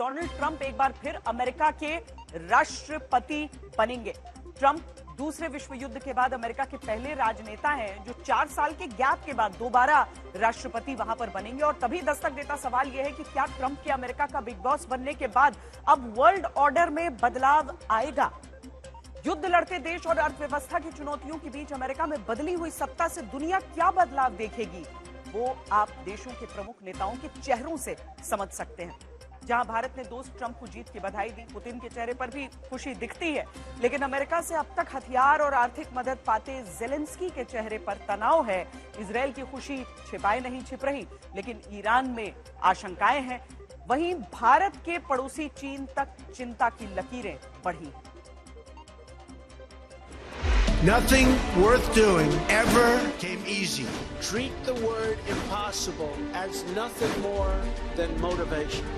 Donald Trump एक बार फिर America के राष्ट्रपति बनेंगे। ट्रंप दूसरे विश्व युद्ध के बाद अमेरिका के पहले राजनेता हैं जो 4 साल के गैप के बाद दोबारा राष्ट्रपति वहां पर बनेंगे। और तभी दस्तक देता सवाल यह है कि क्या ट्रंप के अमेरिका का बिग बॉस बनने के बाद अब वर्ल्ड ऑर्डर में बदलाव आएगा? युद्ध लड़ते देश और अर्थव्यवस्था की चुनौतियों के बीच अमेरिका में बदली हुई सत्ता से दुनिया क्या बदलाव देखेगी, वो आप देशों के प्रमुख नेताओं के चेहरों से समझ सकते हैं। जहां भारत ने दोस्त ट्रंप को जीत की बधाई दी, पुतिन के चेहरे पर भी खुशी दिखती है, लेकिन अमेरिका से अब तक हथियार और आर्थिक मदद पाते जेलेंस्की के चेहरे पर तनाव है। इजरायल की खुशी छिपाए नहीं छिप रही, लेकिन ईरान में आशंकाएं हैं। वहीं भारत के पड़ोसी चीन तक चिंता की लकीरें बढ़ी। Nothing worth doing ever came easy. Treat the word impossible as nothing more than motivation.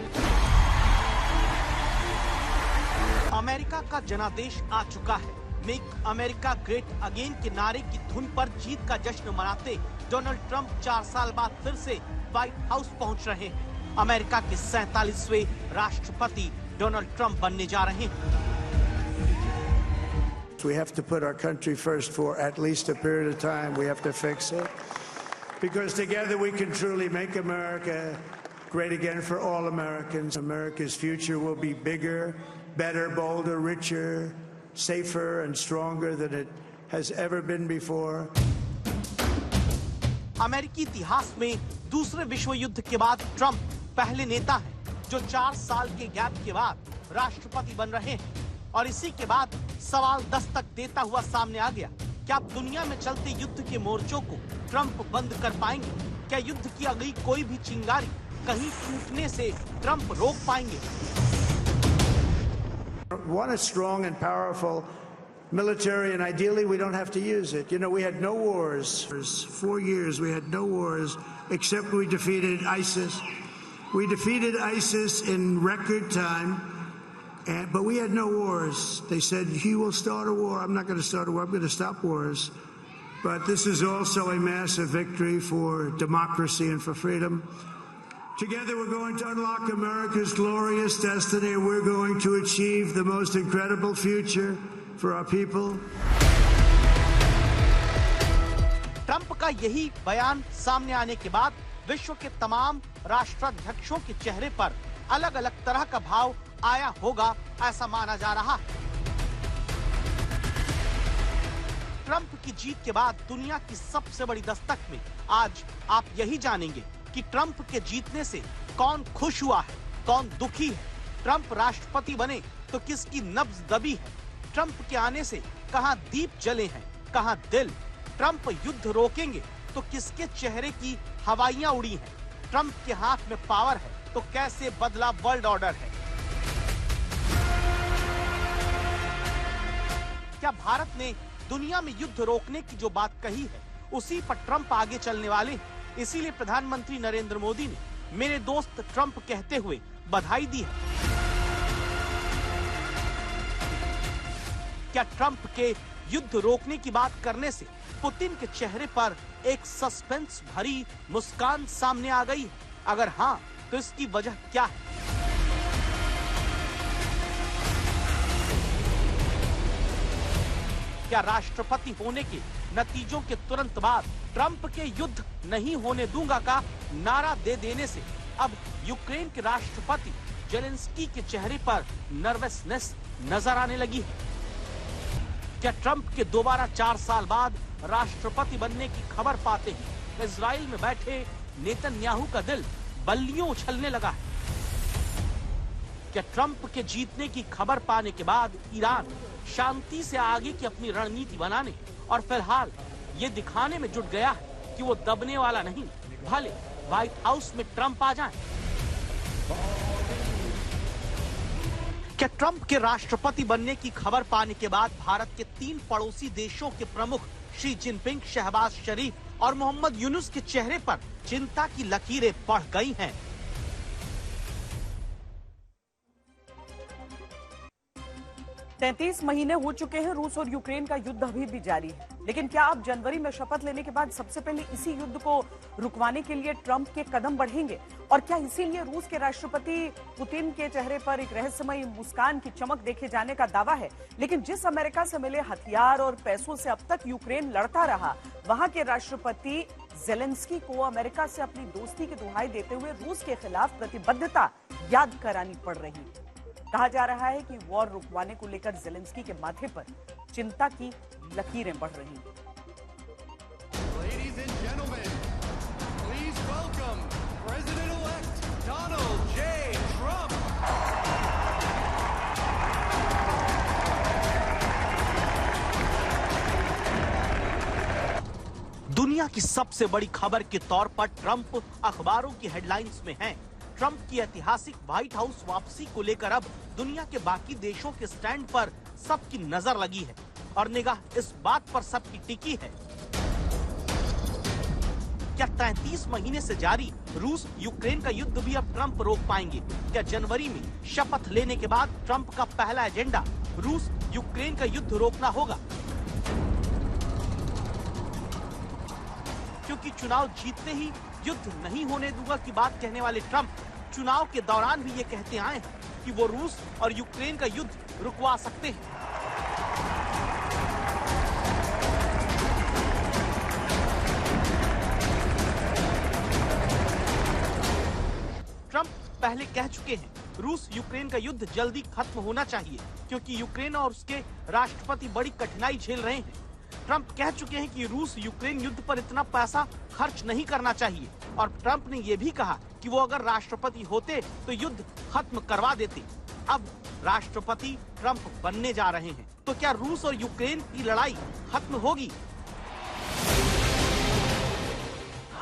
America का जनादेश आ चुका है। मेक अमेरिका ग्रेट अगेन के नारे की धुन पर जीत का जश्न मनाते डोनाल्ड ट्रंप 4 साल बाद फिर से व्हाइट हाउस पहुंच रहे हैं। अमेरिका के 47वें राष्ट्रपति डोनाल्ड ट्रंप बनने जा रहे हैं। We have to put our country first for at least a period of time. We have to fix it. Because together we can truly make America great again for all Americans. America's future will be bigger, better, bolder, richer, safer and stronger than it has ever been before. अमेरिकी इतिहास में दूसरे विश्व युद्ध के बाद Trump पहले नेता हैं जो 4 साल के गैप के बाद राष्ट्रपति बन रहे हैं। और इसी के बाद सवाल दस्तक देता हुआ सामने आ गया, क्या अब दुनिया में चलते युद्ध के मोर्चों को ट्रंप बंद कर पाएंगे? क्या युद्ध की अगली कोई भी चिंगारी कहीं फूटने से ट्रंप रोक पाएंगे? Want a strong and powerful military, and ideally we don't have to use it. You know, we had no wars. For 4 years we had no wars, except we defeated ISIS. We defeated ISIS in record time. But we had no wars. They said, he will start a war. I'm not going to start a war. I'm going to stop wars. But this is also a massive victory for democracy and for freedom. Together we're going to unlock America's glorious destiny. We're going to achieve the most incredible future for our people. Trump का यही बयान सामने आने के बाद विश्व के तमाम राष्ट्राध्यक्षों के चेहरे पर अलग अलग तरह का भाव आया होगा, ऐसा माना जा रहा है। ट्रंप की जीत के बाद दुनिया की सबसे बड़ी दस्तक में आज आप यही जानेंगे कि ट्रंप के जीतने से कौन खुश हुआ है, कौन दुखी है। ट्रंप राष्ट्रपति बने तो किसकी नब्ज दबी है। ट्रंप के आने से कहां दीप जले हैं, कहां दिल। ट्रंप युद्ध रोकेंगे तो किसके चेहरे की हवाइयां उड़ी हैं। ट्रंप के हाथ में पावर है तो कैसे बदला वर्ल्ड ऑर्डर है। क्या भारत ने दुनिया में युद्ध रोकने की जो बात कही है उसी पर ट्रंप आगे चलने वाले हैं? इसीलिए प्रधानमंत्री नरेंद्र मोदी ने मेरे दोस्त ट्रंप कहते हुए बधाई दी है। क्या ट्रंप के युद्ध रोकने की बात करने से पुतिन के चेहरे पर एक सस्पेंस भरी मुस्कान सामने आ गई है? अगर हाँ, तो इसकी वजह क्या है? क्या राष्ट्रपति होने के नतीजों के तुरंत बाद ट्रंप के युद्ध नहीं होने दूंगा का नारा दे देने से अब यूक्रेन के राष्ट्रपति जेलेंस्की के चेहरे पर नर्वसनेस नजर आने लगी है? क्या ट्रंप के दोबारा 4 साल बाद राष्ट्रपति बनने की खबर पाते ही इजराइल में बैठे नेतन्याहू का दिल बल्लियों उछलने लगा है? क्या ट्रंप के जीतने की खबर पाने के बाद ईरान शांति से आगे की अपनी रणनीति बनाने और फिलहाल ये दिखाने में जुट गया है कि वो दबने वाला नहीं, भले व्हाइट हाउस में ट्रंप आ जाएं? क्या ट्रंप के राष्ट्रपति बनने की खबर पाने के बाद भारत के 3 पड़ोसी देशों के प्रमुख शी जिनपिंग, शहबाज शरीफ और मोहम्मद यूनुस के चेहरे पर चिंता की लकीरें बढ़ गई हैं? 33 महीने हो चुके हैं, रूस और यूक्रेन का युद्ध अभी भी जारी है। लेकिन क्या अब जनवरी में शपथ लेने के बाद सबसे पहले इसी युद्ध को रुकवाने के लिए ट्रंप के कदम बढ़ेंगे? और क्या इसीलिए रूस के राष्ट्रपति पुतिन के चेहरे पर एक रहस्यमयी मुस्कान की चमक देखे जाने का दावा है? लेकिन जिस अमेरिका से मिले हथियार और पैसों से अब तक यूक्रेन लड़ता रहा, वहां के राष्ट्रपति जेलेंस्की को अमेरिका से अपनी दोस्ती की दुहाई देते हुए रूस के खिलाफ प्रतिबद्धता याद करानी पड़ रही है। कहा जा रहा है कि वॉर रुकवाने को लेकर जेलेंस्की के माथे पर चिंता की लकीरें बढ़ रही हैं। Ladies and gentlemen, please welcome President-elect Donald J. Trump. दुनिया की सबसे बड़ी खबर के तौर पर ट्रंप अखबारों की हेडलाइंस में हैं। ट्रंप की ऐतिहासिक व्हाइट हाउस वापसी को लेकर अब दुनिया के बाकी देशों के स्टैंड पर सबकी नजर लगी है और निगाह इस बात पर सबकी टिकी है, क्या 33 महीने से जारी रूस यूक्रेन का युद्ध भी अब ट्रंप रोक पाएंगे? क्या जनवरी में शपथ लेने के बाद ट्रंप का पहला एजेंडा रूस यूक्रेन का युद्ध रोकना होगा? क्योंकि चुनाव जीतते ही युद्ध नहीं होने दूंगा की बात कहने वाले ट्रंप चुनाव के दौरान भी ये कहते आए हैं कि वो रूस और यूक्रेन का युद्ध रुकवा सकते हैं। ट्रंप पहले कह चुके हैं रूस यूक्रेन का युद्ध जल्दी खत्म होना चाहिए क्योंकि यूक्रेन और उसके राष्ट्रपति बड़ी कठिनाई झेल रहे हैं। ट्रंप कह चुके हैं कि रूस यूक्रेन युद्ध पर इतना पैसा खर्च नहीं करना चाहिए और ट्रंप ने यह भी कहा कि वो अगर राष्ट्रपति होते तो युद्ध खत्म करवा देते। अब राष्ट्रपति ट्रंप बनने जा रहे हैं, तो क्या रूस और यूक्रेन की लड़ाई खत्म होगी?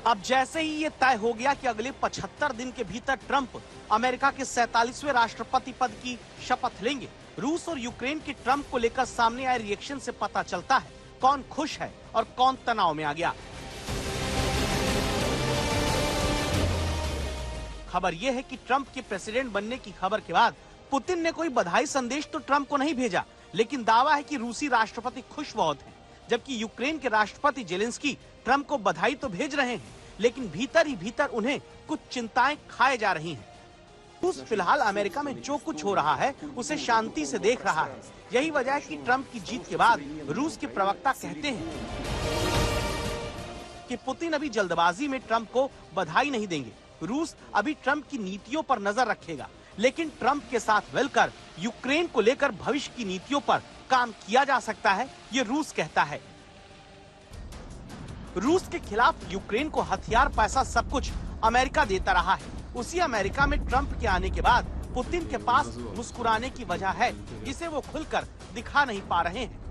अब जैसे ही ये तय हो गया कि अगले 75 दिन के भीतर ट्रंप अमेरिका के 47वें राष्ट्रपति पद की शपथ लेंगे, रूस और यूक्रेन के ट्रंप को लेकर सामने आए रिएक्शन से पता चलता है कौन खुश है और कौन तनाव में आ गया। खबर यह है कि ट्रंप के प्रेसिडेंट बनने की खबर के बाद पुतिन ने कोई बधाई संदेश तो ट्रंप को नहीं भेजा, लेकिन दावा है कि रूसी राष्ट्रपति खुश बहुत हैं, जबकि यूक्रेन के राष्ट्रपति जेलेंस्की ट्रंप को बधाई तो भेज रहे हैं, लेकिन भीतर ही भीतर उन्हें कुछ चिंताएं खाए जा रही हैं। रूस फिलहाल अमेरिका में जो कुछ हो रहा है उसे शांति से देख रहा है। यही वजह है कि ट्रंप की जीत के बाद रूस के प्रवक्ता कहते हैं कि पुतिन अभी जल्दबाजी में ट्रंप को बधाई नहीं देंगे। रूस अभी ट्रंप की नीतियों पर नजर रखेगा, लेकिन ट्रंप के साथ मिलकर यूक्रेन को लेकर भविष्य की नीतियों पर काम किया जा सकता है, ये रूस कहता है। रूस के खिलाफ यूक्रेन को हथियार, पैसा, सब कुछ अमेरिका देता रहा है। उसी अमेरिका में ट्रंप के आने के बाद पुतिन के पास मुस्कुराने की वजह है, जिसे वो खुलकर दिखा नहीं पा रहे हैं।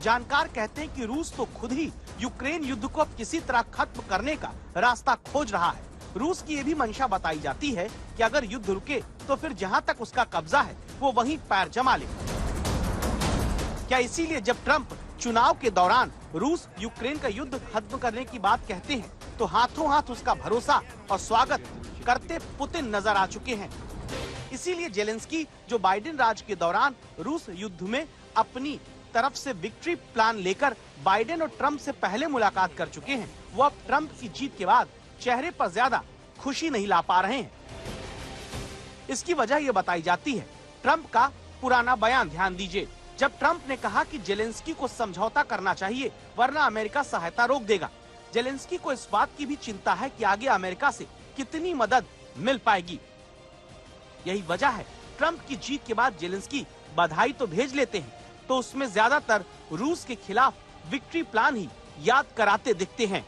जानकार कहते हैं कि रूस तो खुद ही यूक्रेन युद्ध को अब किसी तरह खत्म करने का रास्ता खोज रहा है। रूस की ये भी मंशा बताई जाती है कि अगर युद्ध रुके तो फिर जहां तक उसका कब्जा है वो वहीं पैर जमा ले। क्या इसीलिए जब ट्रंप चुनाव के दौरान रूस यूक्रेन का युद्ध खत्म करने की बात कहते हैं तो हाथों हाथ उसका भरोसा और स्वागत करते पुतिन नजर आ चुके हैं। इसीलिए जेलेंस्की जो बाइडेन राज के दौरान रूस युद्ध में अपनी तरफ से विक्ट्री प्लान लेकर बाइडेन और ट्रंप से पहले मुलाकात कर चुके हैं, वो अब ट्रंप की जीत के बाद चेहरे पर ज्यादा खुशी नहीं ला पा रहे हैं। इसकी वजह ये बताई जाती है ट्रंप का पुराना बयान ध्यान दीजिए, जब ट्रंप ने कहा कि जेलेंस्की को समझौता करना चाहिए वरना अमेरिका सहायता रोक देगा। जेलेंस्की को इस बात की भी चिंता है कि आगे अमेरिका से कितनी मदद मिल पाएगी। यही वजह है ट्रंप की जीत के बाद जेलेंस्की बधाई तो भेज लेते हैं तो उसमें ज्यादातर रूस के खिलाफ विक्ट्री प्लान ही याद कराते दिखते हैं।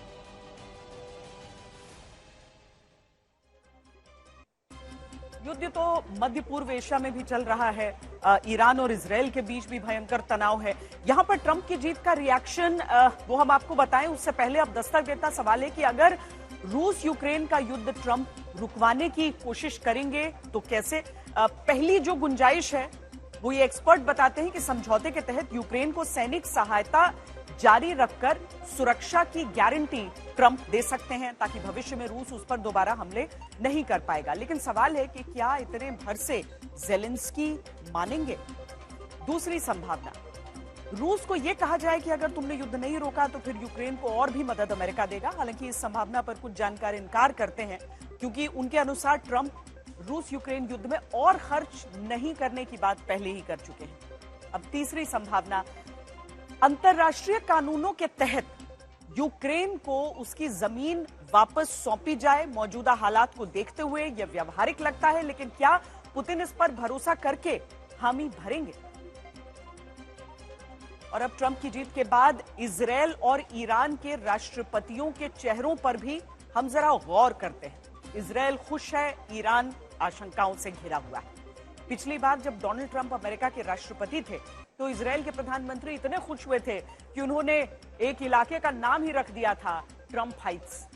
युद्ध तो मध्य पूर्व एशिया में भी चल रहा है, ईरान और इजराइल के बीच भी भयंकर तनाव है। यहाँ पर ट्रंप की जीत का रिएक्शन वो हम आपको बताएं, उससे पहले अब दस्तक देता सवाल है कि अगर रूस यूक्रेन का युद्ध ट्रंप रुकवाने की कोशिश करेंगे तो कैसे? पहली जो गुंजाइश है वो ये एक्सपर्ट बताते हैं कि समझौते के तहत यूक्रेन को सैनिक सहायता जारी रखकर सुरक्षा की गारंटी ट्रंप दे सकते हैं ताकि भविष्य में रूस उस पर दोबारा हमले नहीं कर पाएगा। लेकिन सवाल है कि क्या इतने भर से जेलेंस्की मानेंगे? दूसरी संभावना, रूस को यह कहा जाए कि अगर तुमने युद्ध नहीं रोका तो फिर यूक्रेन को और भी मदद अमेरिका देगा। हालांकि इस संभावना पर कुछ जानकार इनकार करते हैं, क्योंकि उनके अनुसार ट्रंप रूस यूक्रेन युद्ध में और खर्च नहीं करने की बात पहले ही कर चुके हैं। अब तीसरी संभावना, अंतर्राष्ट्रीय कानूनों के तहत यूक्रेन को उसकी जमीन वापस सौंपी जाए। मौजूदा हालात को देखते हुए यह व्यवहारिक लगता है, लेकिन क्या पुतिन इस पर भरोसा करके हामी भरेंगे? और अब ट्रंप की जीत के बाद इजरायल और ईरान के राष्ट्रपतियों के चेहरों पर भी हम जरा गौर करते हैं। इजरायल खुश है, ईरान आशंकाओं से घिरा हुआ है। पिछली बार जब डोनाल्ड ट्रंप अमेरिका के राष्ट्रपति थे तो इजरायल के प्रधानमंत्री इतने खुश हुए थे कि उन्होंने एक इलाके का नाम ही रख दिया था ट्रंप हाइट्स।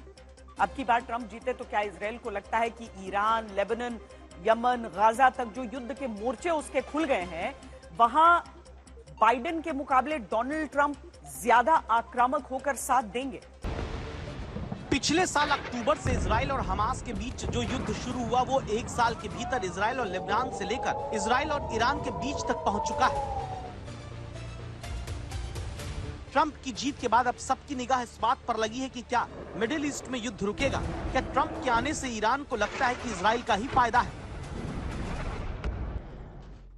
अब की बार ट्रंप जीते तो क्या इजरायल को लगता है कि ईरान, लेबनान, यमन, गाजा तक जो युद्ध के मोर्चे उसके खुल गए हैं, वहां बाइडेन के मुकाबले डोनाल्ड ट्रंप ज्यादा आक्रामक होकर साथ देंगे? पिछले साल अक्टूबर से इजराइल और हमास के बीच जो युद्ध शुरू हुआ वो 1 साल के भीतर इजराइल और लेबनान से लेकर इजराइल और ईरान के बीच तक पहुंच चुका है। ट्रंप की जीत के बाद अब सबकी निगाह इस बात पर लगी है कि क्या मिडिल ईस्ट में युद्ध रुकेगा? क्या ट्रंप के आने से ईरान को लगता है कि इजराइल का ही फायदा है?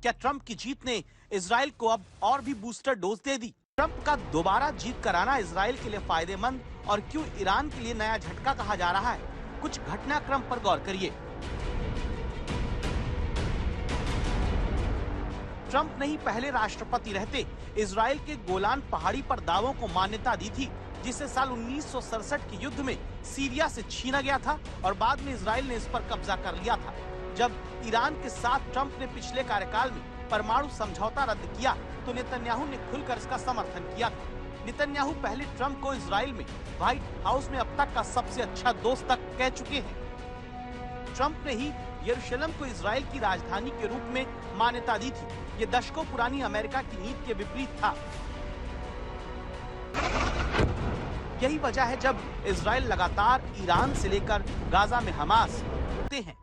क्या ट्रंप की जीत ने इजराइल को अब और भी बूस्टर डोज दे दी? ट्रंप का दोबारा जीत कर आना इजराइल के लिए फायदेमंद और क्यों ईरान के लिए नया झटका कहा जा रहा है? कुछ घटनाक्रम पर गौर करिए। ट्रंप नहीं पहले राष्ट्रपति रहते इजराइल के गोलान पहाड़ी पर दावों को मान्यता दी थी, जिसे साल 1967 के युद्ध में सीरिया से छीना गया था और बाद में इजराइल ने इस पर कब्जा कर लिया था। जब ईरान के साथ ट्रंप ने पिछले कार्यकाल में परमाणु समझौता रद्द किया तो नेतन्याहू ने खुलकर इसका समर्थन किया था। नेतन्याहू पहले ट्रंप को इजराइल में व्हाइट हाउस में अब तक का सबसे अच्छा दोस्त तक कह चुके हैं। ट्रंप ने ही यरूशलेम को इजराइल की राजधानी के रूप में मान्यता दी थी। ये दशकों पुरानी अमेरिका की नीति के विपरीत था। यही वजह है जब इजराइल लगातार ईरान से लेकर गाजा में हमास होते हैं